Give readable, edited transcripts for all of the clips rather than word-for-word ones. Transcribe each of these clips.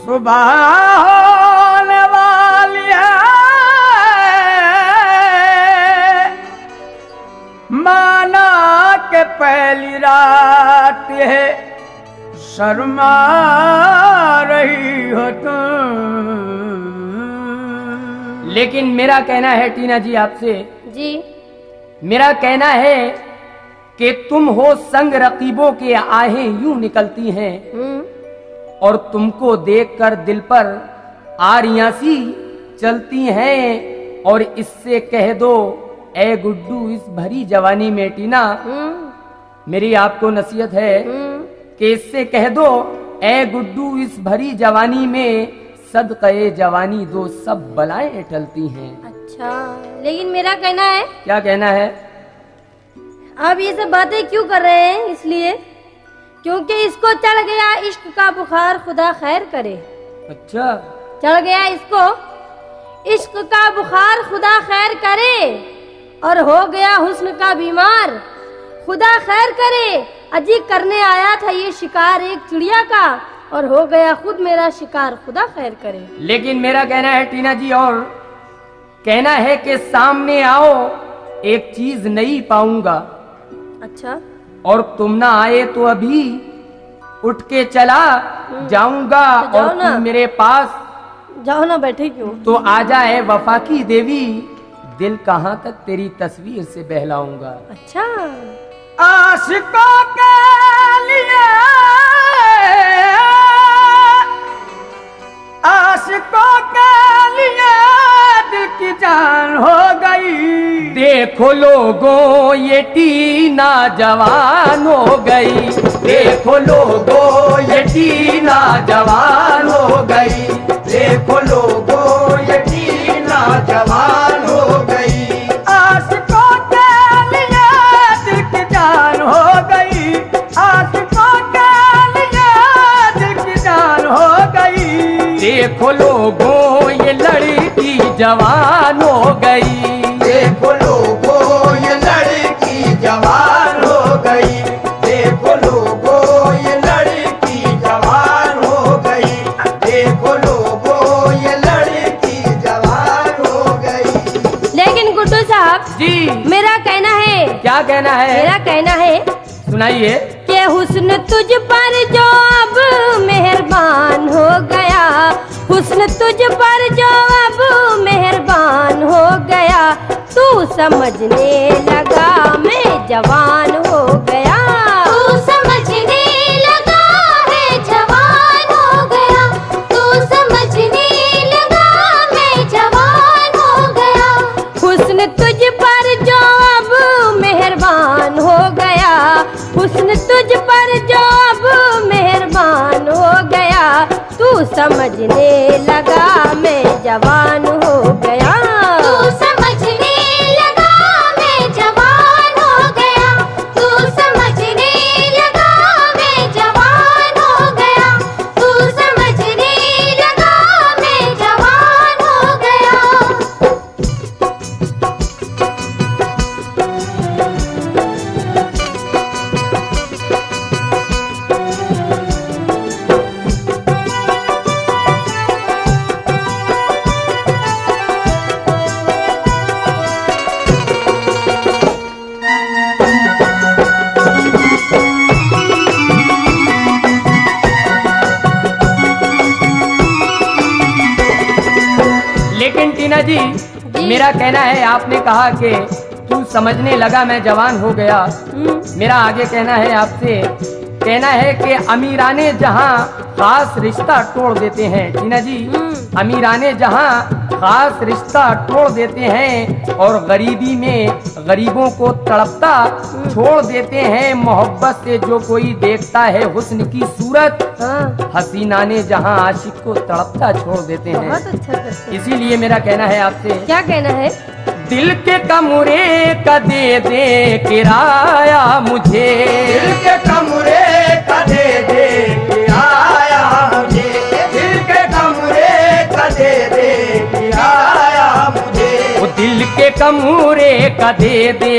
सुबह होने वाली है, माना के पहली रात है, शर्मा रही हो तुम। लेकिन मेरा कहना है टीना जी आपसे जी, मेरा कहना है कि तुम हो संग रकीबों के आहें यूं निकलती हैं और तुमको देखकर दिल पर आरियां सी चलती हैं। और इससे कह दो ए गुड्डू इस भरी जवानी में टीना, मेरी आपको नसीहत है कि इससे कह दो ए गुड्डू इस भरी जवानी में सदक़े जवानी दो सब बलाएं टलती हैं। अच्छा, लेकिन मेरा कहना है, क्या कहना है? आप ये सब बातें क्यों कर रहे हैं? इसलिए क्योंकि इसको चढ़ गया इश्क का बुखार, खुदा खैर करे। अच्छा, चढ़ गया इसको इश्क का बुखार, खुदा खैर करे। और हो गया हुस्न का बीमार, खुदा खैर करे। अजी करने आया था ये शिकार एक चिड़िया का, और हो गया खुद मेरा शिकार, खुदा खैर करे। लेकिन मेरा कहना है टीना जी, और कहना है कि सामने आओ एक चीज नई पाऊंगा। अच्छा, और तुम ना आए तो अभी उठ के चला जाऊंगा। तो जाओ और ना। तुम मेरे पास जाओ ना, बैठे क्यों? तो आ जाए वफा की देवी, दिल कहाँ तक तेरी तस्वीर से बहलाऊंगा। अच्छा, आशिकों के लिए, आशिकों के लिए दिल की जान हो गई। देखो लोगों ये टीना जवान हो गई, देखो लोगों ये टीना जवान हो गई, देखो लोगों ये टीना जवान हो गई। आशिकों के लिए दिल की जान हो गई, आशिकों के लिए दिल की जान हो गई। देखो लोगों ये लड़की जवान हो गई, देखो लोगों ये लड़की जवान हो गई, देखो लोगों ये लड़की जवान हो गई, देखो लोगों ये लड़की जवान हो गई। लेकिन गुड्डू साहब जी, मेरा कहना है। क्या कहना है? मेरा कहना है सुनाइए। कि हुस्न तुझ पर जो अब मेहरबान हो गया, हुस्न तुझ पर जो अब मेहरबान हो गया, तू समझने लगा मैं जवान हो गया, तू समझने लगा है जवान हो गया, तू समझने लगा मैं जवान हो गया। हुस्न तुझ पर जो अब मेहरबान हो गया, हुस्न तुझ पर जो अब मेहरबान हो गया, तू समझने लगा मैं जवान हो गया, तू समझने लगा मैं जवान हो गया, तू समझने लगा मैं जवान हो गया, तू समझने लगा मैं जवान हो गया। लेकिन टीना जी, मेरा कहना है, आपने कहा कि तू समझने लगा मैं जवान हो गया। मेरा आगे कहना है आपसे, कहना है कि अमीराने जहां खास रिश्ता तोड़ देते हैं टीना जी, अमीराने जहां खास रिश्ता तोड़ देते हैं और गरीबी में गरीबों को तड़पता छोड़ देते हैं। मोहब्बत से जो कोई देखता है हुस्न की सूरत, हसीना ने जहां आशिक को तड़पता छोड़ देते हैं। बहुत अच्छा करते हैं। इसीलिए मेरा कहना है आपसे, क्या कहना है? दिल के कमरे का दे दे किराया मुझे, दिल के कमरे का दे दे किराया मुझे, दिल के कमरे का दे दे किराया मुझे, वो दिल के कमरे का दे दे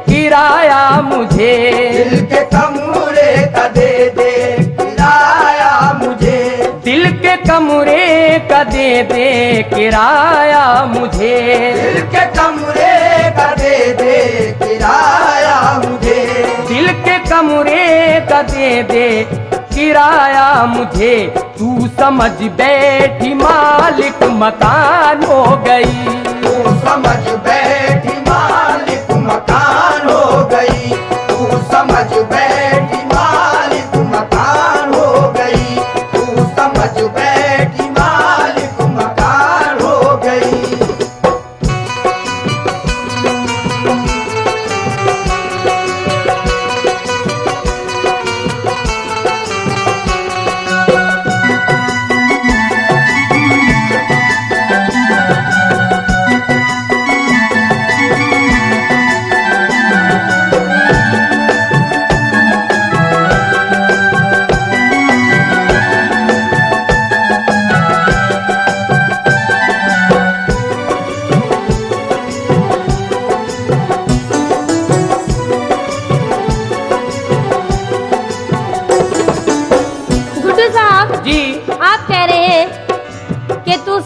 किराया मुझे, दिल के कमरे का दे दे किराया मुझे, दिल के कमरे का दे दे किराया मुझे, दिल के कमरे का दे दे किराया मुझे, दिल के कमरे का दे दे किराया मुझे, तू समझ बैठी मालिक मकान हो गई, तू समझ बैठी मालिक मकान हो गई, तू समझ बैठी मालिक मकान हो गई, तू समझ बैठी मालिक मकान हो गई।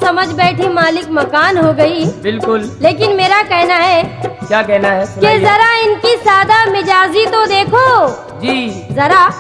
समझ बैठी मालिक मकान हो गई। बिल्कुल। लेकिन मेरा कहना है, क्या कहना है कि जरा इनकी सादा मिजाजी तो देखो जी, जरा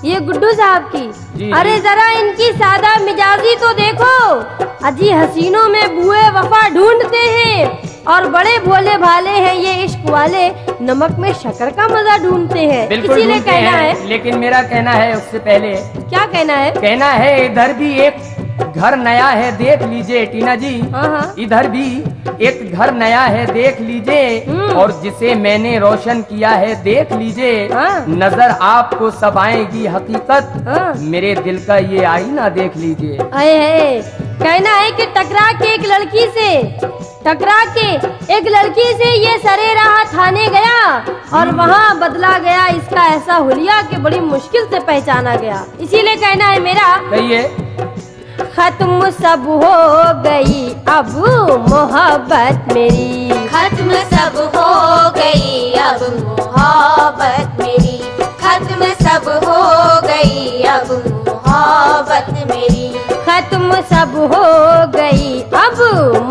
ये गुड्डू साहब की जी, अरे जरा इनकी सादा मिजाजी तो देखो, अजी हसीनों में बुए वफा ढूंढते हैं और बड़े भोले भाले हैं ये इश्क वाले, नमक में शक्कर का मजा ढूंढते हैं। इसीलिए कहना है। लेकिन मेरा कहना है उससे पहले क्या कहना है? कहना है इधर भी एक घर नया है देख लीजिए टीना जी। हाँ। इधर भी एक घर नया है देख लीजिए, और जिसे मैंने रोशन किया है देख लीजिए। हाँ। नजर आपको सब आएगी हकीकत, हाँ। मेरे दिल का ये आईना देख लीजिए। कहना है कि टकरा के एक लड़की से ये सरे राह थाने गया और वहाँ बदला गया इसका ऐसा हुलिया कि बड़ी मुश्किल से पहचाना गया। इसीलिए कहना है मेरा, कहिए। खत्म सब हो गई अब मोहब्बत मेरी, खत्म सब हो गई अब मोहब्बत मेरी, खत्म सब हो गई अब मोहब्बत मेरी, खत्म सब हो गई अब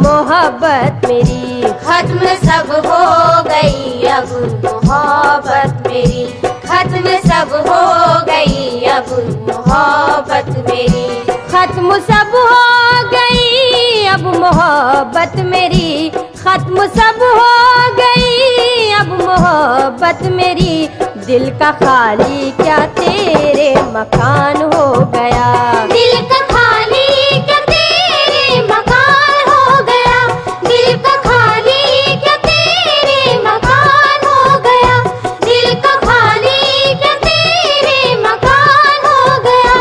मोहब्बत मेरी, खत्म सब हो गई अब मोहब्बत मेरी, खत्म सब हो गई अब मोहब्बत मेरी, खत्म सब हो गई अब मोहब्बत मेरी, खत्म सब हो गई अब मोहब्बत मेरी, दिल का खाली क्या तेरे मकान हो गया, दिल का खाली क्या तेरे मकान हो गया, दिल का खाली क्या तेरे मकान हो गया, दिल का खाली क्या तेरे मकान हो गया।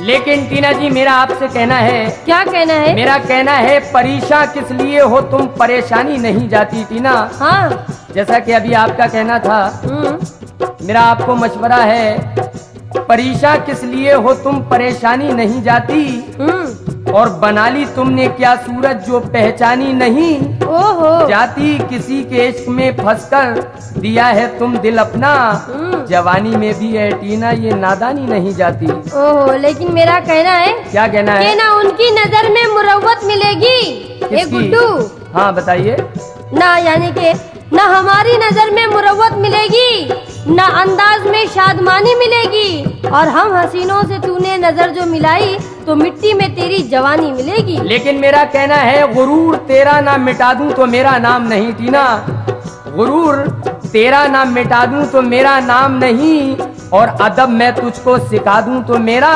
लेकिन टीना जी मेरा आपसे कहना है। क्या कहना है? मेरा कहना है परेशान किस लिए हो तुम, परेशानी नहीं जाती टीना। हाँ। जैसा कि अभी आपका कहना था, मेरा आपको मशवरा है, परेशान किस लिए हो तुम, परेशानी नहीं जाती, और बना ली तुमने क्या सूरत जो पहचानी नहीं, ओहो जाती किसी के इश्क में फंसकर दिया है तुम दिल अपना, जवानी में भी है टीना ये नादानी नहीं जाती। ओहो, लेकिन मेरा कहना है। क्या कहना है? कि ना उनकी नजर में मुरव्वत मिलेगी एक गुड्डू। हाँ बताइए। ना यानी कि ना हमारी नजर में मुरव्वत मिलेगी, ना अंदाज में शादमानी मिलेगी, और हम हसीनों से तूने नजर जो मिलाई तो मिट्टी में तेरी जवानी मिलेगी। लेकिन मेरा कहना है गुरूर तेरा ना मिटा दूं तो मेरा नाम नहीं टीना, गुरूर तेरा नाम मिटा दूं तो मेरा नाम नहीं, और अदब मैं तुझको सिखा दूं तो मेरा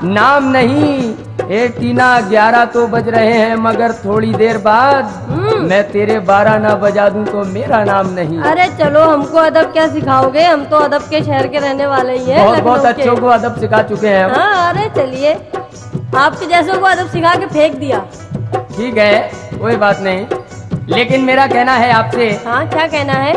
नाम नहीं। ए टीना 11 तो बज रहे हैं मगर थोड़ी देर बाद मैं तेरे 12 ना बजा दूं तो मेरा नाम नहीं। अरे चलो, हमको अदब क्या सिखाओगे, हम तो अदब के शहर के रहने वाले ही हैं। बहुत अच्छों को अदब सिखा चुके हैं हम। हाँ, अरे चलिए। आपके जैसों को अदब सिखा के फेंक दिया। ठीक है, कोई बात नहीं, लेकिन मेरा कहना है आपसे। हाँ, क्या कहना है?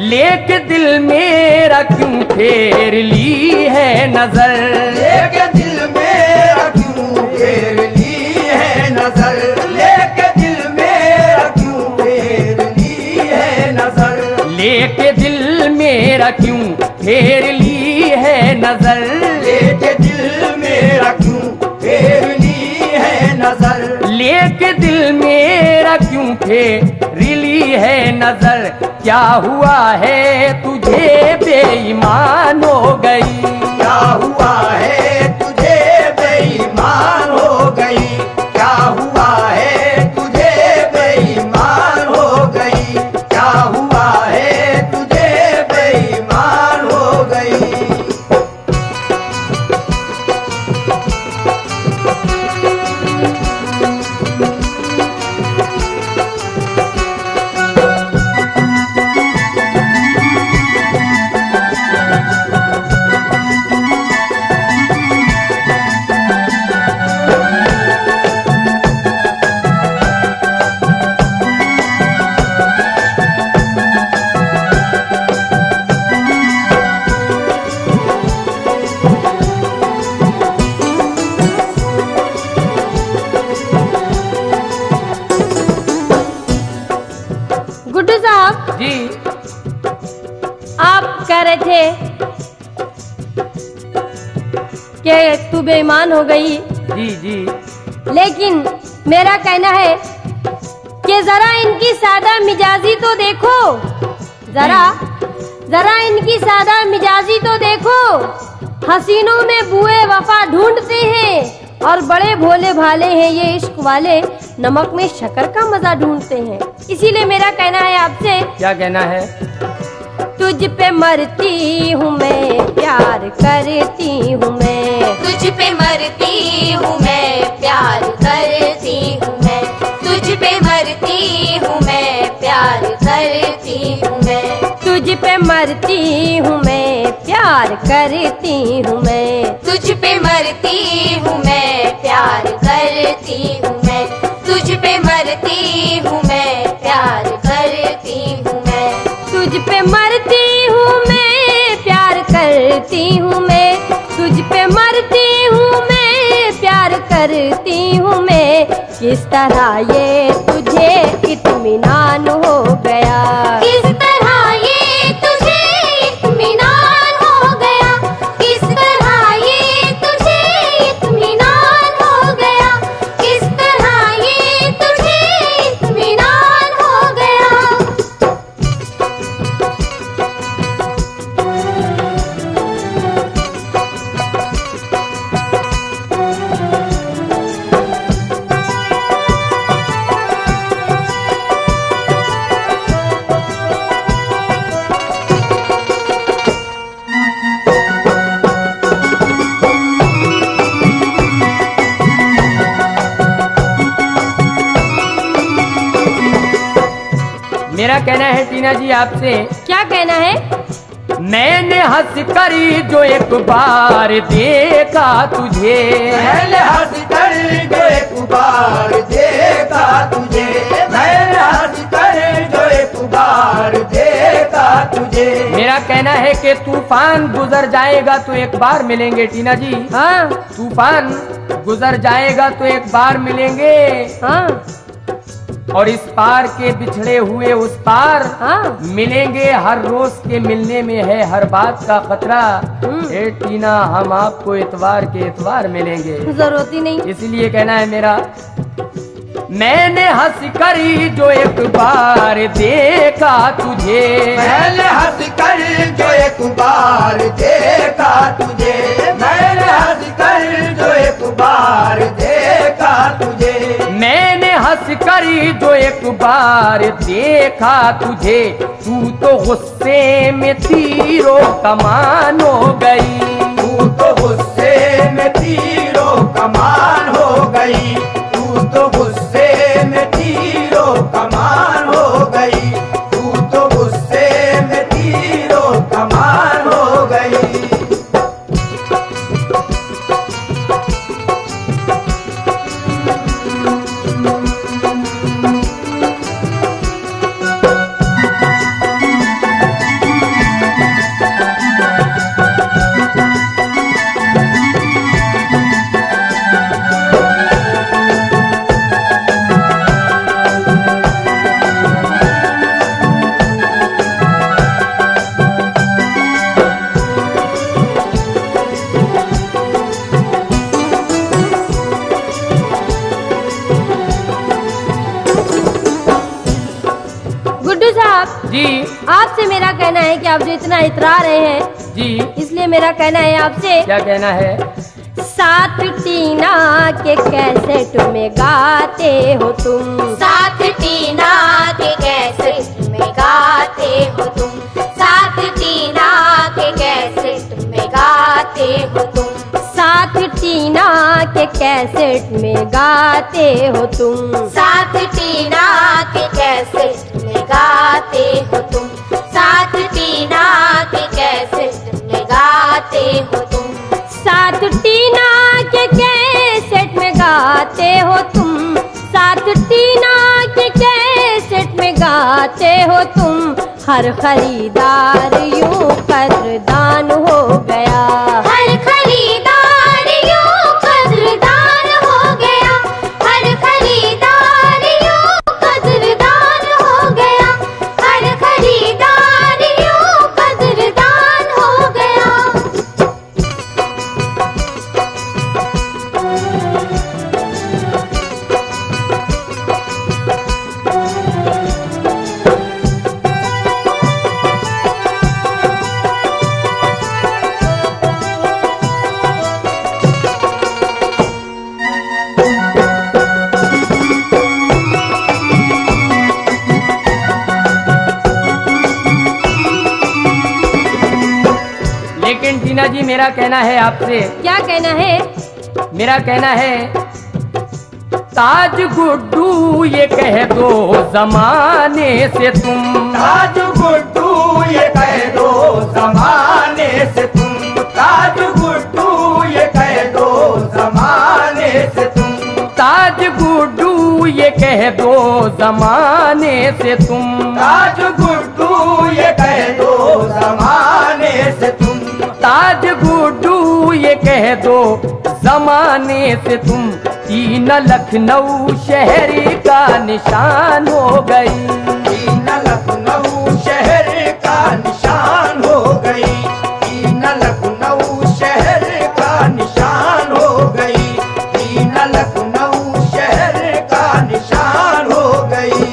लेके दिल मेरा क्यों फेर ली है नजर, लेके दिल मेरा क्यों फेर ली है नजर, लेके दिल मेरा क्यों फेर ली है नजर, लेके दिल मेरा क्यों फेर ली है नजर, लेके दिल मेरा क्यों फेर ली है नजर, लेके दिल मेरा क्यों फेर ली है नजर। क्या हुआ है तुझे बेईमान हो गई, क्या हुआ है तुझे बेईमान हो गई, क्या हुआ है तुझे बेईमान हो गई, क्या हुआ है तुझे बेईमान हो गई। गुड्डू साहब, जी आप कह रहे थे कि तू बेईमान हो गई, जी जी लेकिन मेरा कहना है कि जरा इनकी सादा मिजाजी तो देखो, जरा इनकी सादा मिजाजी तो देखो। हसीनों में बुए वफा ढूंढते हैं और बड़े भोले भाले हैं ये इश्क वाले, नमक में शक्कर का मजा ढूंढते हैं। इसीलिए मेरा कहना है आपसे, क्या कहना है? तुझ पे मरती हूँ मैं, प्यार करती हूँ मैं, तुझ पे मरती हूँ मैं, प्यार करती हूँ मैं, तुझ पे मरती हूँ मैं, प्यार करती हूँ मैं, तुझ पे मरती हूँ मैं, प्यार करती हूँ मैं, तुझ पे मरती हूँ मैं, प्यार करती हूँ मैं, तुझ पे मरती हूँ मैं, प्यार करती हूँ मैं, तुझ पे मरती हूँ मैं, प्यार करती हूँ मैं, तुझ पे मरती हूँ मैं, प्यार करती हूँ मैं। किस तरह ये तुझे इत्मीनान हो गया, किस तरह ये तुझे इत्मीनान हो गया, किस तरह ये तुझे इत्मीनान हो गया, किस तरह ये तुझे इत्मीनान हो गया। मेरा कहना है टीना जी आपसे, क्या कहना है? मैंने हंस करी जो एक बार देखा तुझे, मैंने हंस कर जो एक बार देखा तुझे, मैंने हंस कर जो एक बार देखा तुझे। मेरा कहना है कि तूफान गुजर जाएगा तो एक बार मिलेंगे टीना जी, हाँ तूफान गुजर जाएगा तो एक बार मिलेंगे, हाँ और इस पार के बिछड़े हुए उस पार हाँ मिलेंगे। हर रोज के मिलने में है हर बात का खतरा, ए टीना हम आपको इतवार के इतवार मिलेंगे। जरूरत ही नहीं। इसलिए कहना है मेरा, मैंने हंस करी जो एक बार देखा तुझे, मैंने हंस कर जो एक बार देखा तुझे, मैंने हंस कर जो एक बार देखा तुझे, मैंने हंस करी जो एक बार देखा तुझे। तू तो गुस्से में तीरों कमान हो गई, तू तो गुस्से में तीरों कमान हो गई, तू तो गुस्से में तीरों कमान हो गई, तू तो गुस्से में तीरों कमान हो गई। है कि आप जो इतना इतरा रहे हैं, जी इसलिए मेरा कहना है आपसे, क्या कहना है? साथ टीना के कैसेट में गाते हो तुम, साथ टीना के कैसेट में गाते हो तुम, साथ टीना के कैसेट में गाते हो तुम, साथ टीना के कैसेट में गाते हो तुम, साथ टीना के कैसेट में गाते हो तुम, साथ टीना के कैसेट में गाते हो तुम, साथ टीना के कैसेट में गाते हो तुम, साथ टीना के कैसेट में गाते हो तुम। हर खरीदार यूं कदरदान हो गया, हर खरीदार यूं कदरदान हो गया, हर खरीदार यूं कदरदान हो गया, हर खरीदार यूं कदरदान हो गया। लेकिन टीना जी मेरा कहना है आपसे, क्या कहना है? मेरा कहना है ताज गुड्डू ये कह दो जमाने से तुम, ताज गुड्डू ये कह दो जमाने से तुम, ताज गुड्डू ये कह दो जमाने से तुम, ताज गुड्डू ये कह दो जमाने से तुम, ताज गुड्डू ये कह दो जमाने से तुम, ताज गुड्डू ये कह दो जमाने से तुम। तीन लखनऊ शहर का निशान हो गई, तीन लखनऊ शहर का निशान हो गई, तीन लखनऊ शहर का निशान हो गई, तीन लखनऊ शहर का निशान हो गई।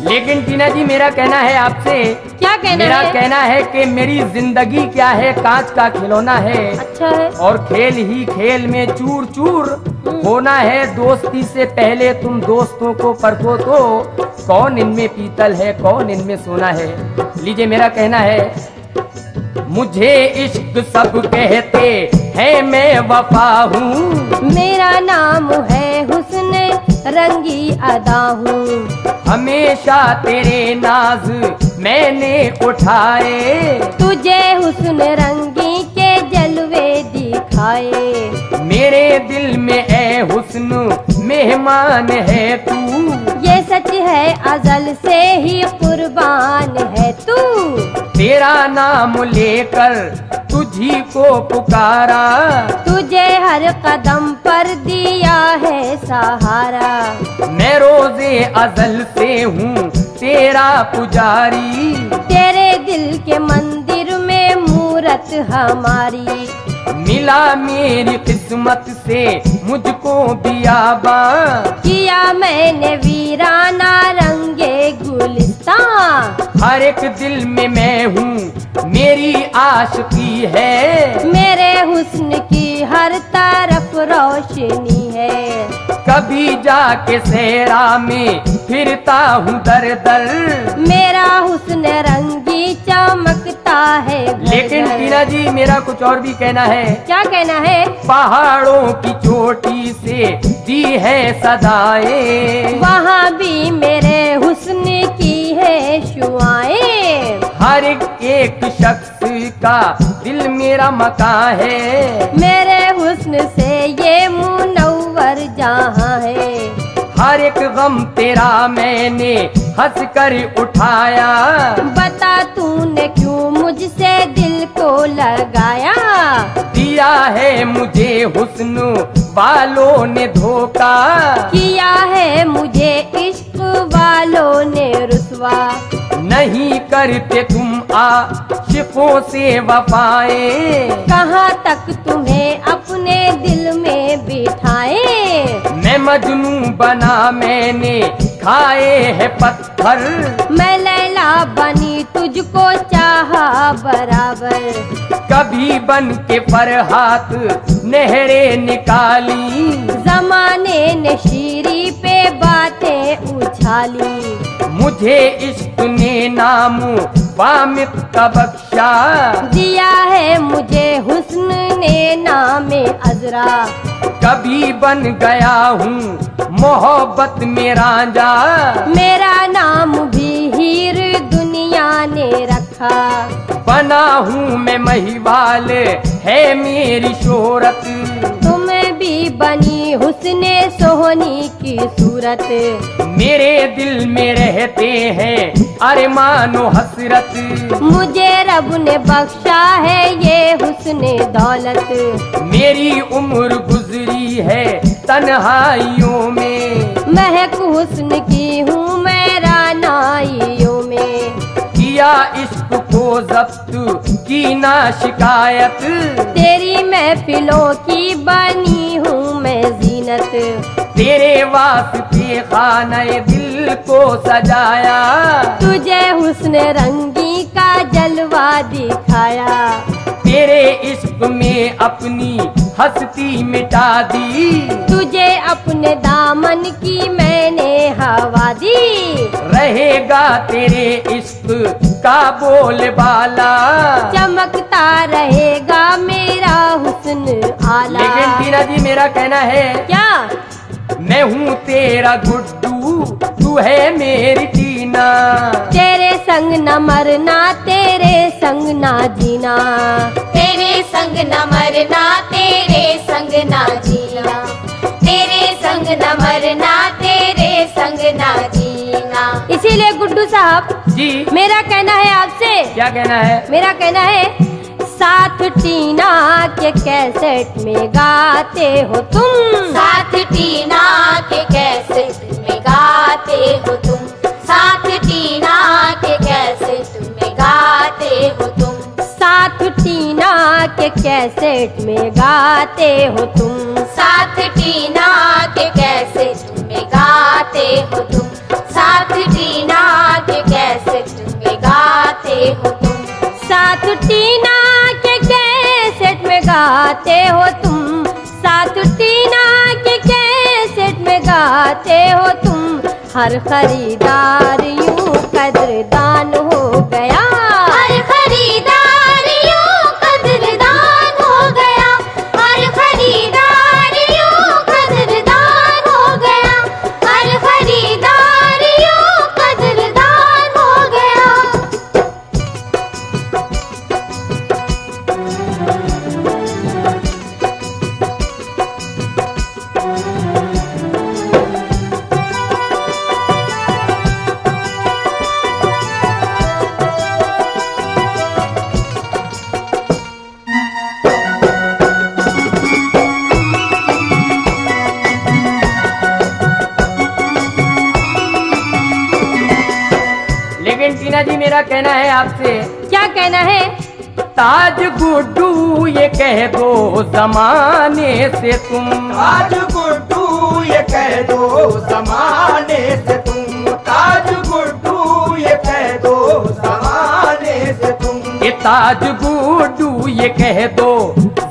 लेकिन टीना जी मेरा कहना है आपसे, क्या कहना मेरा है? कहना है कि मेरी जिंदगी क्या है, कांच का खिलौना है, अच्छा है। और खेल ही खेल में चूर चूर होना है। दोस्ती से पहले तुम दोस्तों को परखो तो कौन इनमें पीतल है, कौन इनमें सोना है। लीजिए मेरा कहना है, मुझे इश्क सब कहते हैं, मैं वफा हूँ, मेरा नाम है हुस्न रंगी अदा हूँ, हमेशा तेरे नाज मैंने उठाए, तुझे हुस्न रंगी के जलवे दिखाए। मेरे दिल में ए हुस्न मेहमान है तू, ये सच है अजल से ही कुर्बान है तू, तेरा नाम लेकर तुझी को पुकारा, तुझे हर कदम पर दिया है सहारा। मैं रोजे अजल से हूँ तेरा पुजारी, तेरे दिल के मंदिर में मूरत हमारी, मिला मेरी किस्मत से मुझको बियाबा, किया मैंने वीराना रंगे गुलिस्तान। हर एक दिल में मैं हूँ मेरी आशिकी है, मेरे हुस्न की हर तरफ रोशनी है, कभी जाके सहरा में फिरता हूँ दर दर। मेरा हुस्न रंगी चमकता है घर लेकिन घर। टीना जी मेरा कुछ और भी कहना है, क्या कहना है? पहाड़ों की चोटी से दी है सदाएं, वहाँ भी मेरे हुस्न की है शुआएं। हर एक शख्स का दिल मेरा मकान है, मेरे हुस्न से ये मुनव्वर हर जहाँ है। हर एक गम तेरा मैंने हंस कर उठाया, बता तूने क्यों मुझसे दिल को लगाया। दिया है मुझे हुस्न वालों ने धोखा, किया है मुझे इश्क वालों ने रुसवा। नहीं करते तुम आशिकों से वफाएं, कहाँ तक तुम्हें अपने दिल में बिठाए। मैं मजनू बना मैंने खाए है पत्थर, मैं लैला बनी तुझको चाहा बराबर। कभी बन के फरहात नहरे निकाली, जमाने ने शीरी पे बातें उछाली। मुझे इश्क ने नाम वामिक का बख्शा, दिया है मुझे हुस्न ने नामे अजरा। कभी बन गया हूँ मोहब्बत में रांझा, मेरा नाम भी हीर दुनिया ने रखा। बना हूँ मैं महिवाल है मेरी शोहरत, तुम्हें भी बनी हुस्ने सोहनी की सूरत। मेरे दिल में रहते हैं अरमानो हसरत, मुझे रब ने बख्शा है ये हुस्ने दौलत। मेरी उम्र गुजरी है तन्हाइयों में, महक हुस्न की हूँ मैं रानाइयों में। किया इश्क को जब्त की ना शिकायत, तेरी महफिलों की बनी हूँ मैं जीनत। तेरे वास्ते खाने दिल को सजाया, तुझे हुस्न रंगी का जलवा दिखाया। तेरे इश्क में अपनी हस्ती मिटा दी, तुझे अपने दामन की मैंने हवा दी। रहेगा तेरे इश्क का बोलबाला, चमकता रहेगा मेरा हुस्न आला। लेकिन टीना जी मेरा कहना है, क्या? मैं हूँ तेरा गुड्डू तू है मेरी टीना, तेरे संग न मरना तेरे संग ना जीना। तेरे संग न मरना तेरे संग ना जीना। तेरे संग न मरना तेरे संग ना जीना। इसीलिए गुड्डू साहब जी मेरा कहना है आपसे, क्या कहना है? मेरा कहना है साथ टीना के कैसेट में गाते हो तुम। साथ टीना के कैसेट में गाते हो तुम। साथ टीना के कैसेट में गाते हो तुम। साथ टीना के कैसेट में गाते हो तुम। साथ टीना के कैसेट में गाते हो तुम। साथ टीना के कैसेट में गाते हो तुम। साथ टीना के कैसेट में गाते हो तुम। साथ टीना के कैसेट में गाते हो तुम। हर खरीदार यूं कदरदान हो गया। हर खरीदार यूं कदरदान हो गया। हर खरीदार यूं कदरदान हो गया। हर खरीदार यूं कदरदान हो गया। लेकिन टीना जी मेरा कहना है आपसे, क्या कहना है? ताज गुड्डू ये कह दो जमाने से तुम। ताज गुड्डू ये कह दो जमाने से तुम। ताज गुड्डू ये कह दो जमाने से तुम। ये ताज गुड्डू ये कह दो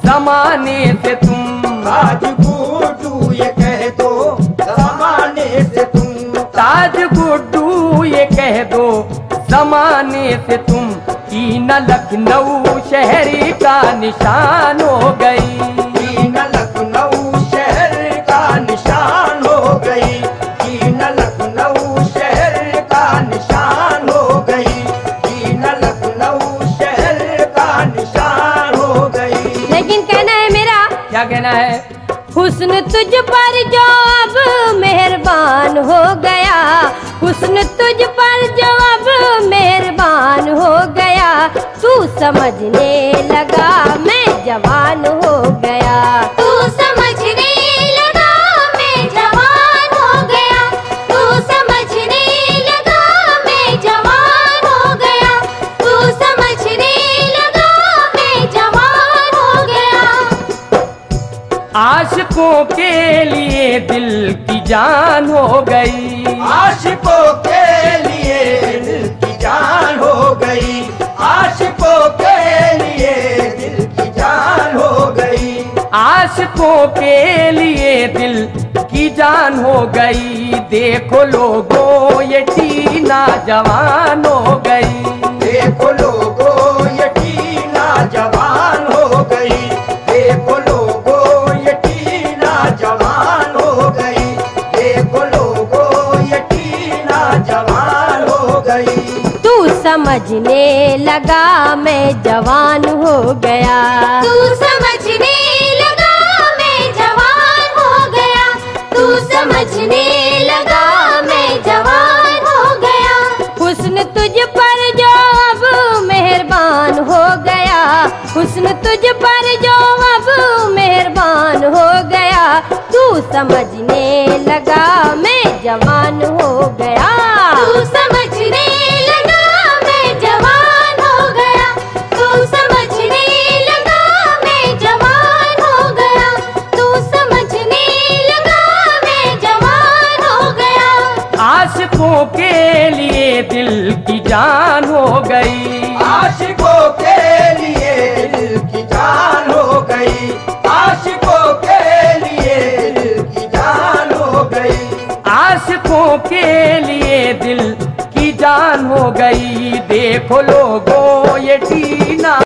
जमाने से तुम। ताज गुड्डू ये कह दो जमाने से तुम। ताज गुड्डू ये कह दो जमाने से तुम। टीना लखनऊ शहर का निशान हो गई। टीना लखनऊ शहर का निशान हो गई। टीना लखनऊ शहर का निशान हो गई। टीना लखनऊ शहर का निशान हो गई। लेकिन कहना है मेरा, क्या कहना है? हुस्न तुझ पर जो अब मेहरबान हो गया, हुस्न तुझ पर जो अब मेहरबान हो गया, तू समझने लगा मैं जवान हो गया। तू समझने लगा मैं जवान हो गया, तू समझने लगा मैं जवान हो गया, तू समझने लगा मैं जवान हो गया। आशिकों के लिए दिल की जान हो गई, आशिकों के लिए दिल की जान हो गई, आशिकों के लिए दिल की जान हो गई, आशिकों के लिए दिल की जान हो गई। देखो लोगों ये टीना जवान हो गई, देखो लोगों ये टीना जवान हो गई, देखो लोगों ये टीना जवान हो गई, देखो लोगों ये टीना जवान हो गई। तू समझने लगा मैं जवान हो गया, तू समझने लगा मैं जवान हो गया, तू समझने लगा मैं जवान हो गया। हुस्न तुझ पर जो अब मेहरबान हो गया, हुस्न तुझ पर जो अब मेहरबान हो गया, तू समझने लगा मैं जवान हो गया। तू समझने लगा मैं जवान हो गया, तू समझने लगा मैं जवान हो गया, तू समझने लगा मैं जवान हो गया। आशिकों के लिए दिल की जान हो गई, आशिकों के लिए दिल की जान हो गई, आशिकों के लिए दिल की जान हो गई, आशिकों के लिए दिल की जान हो गई। देखो लोगों ये टीना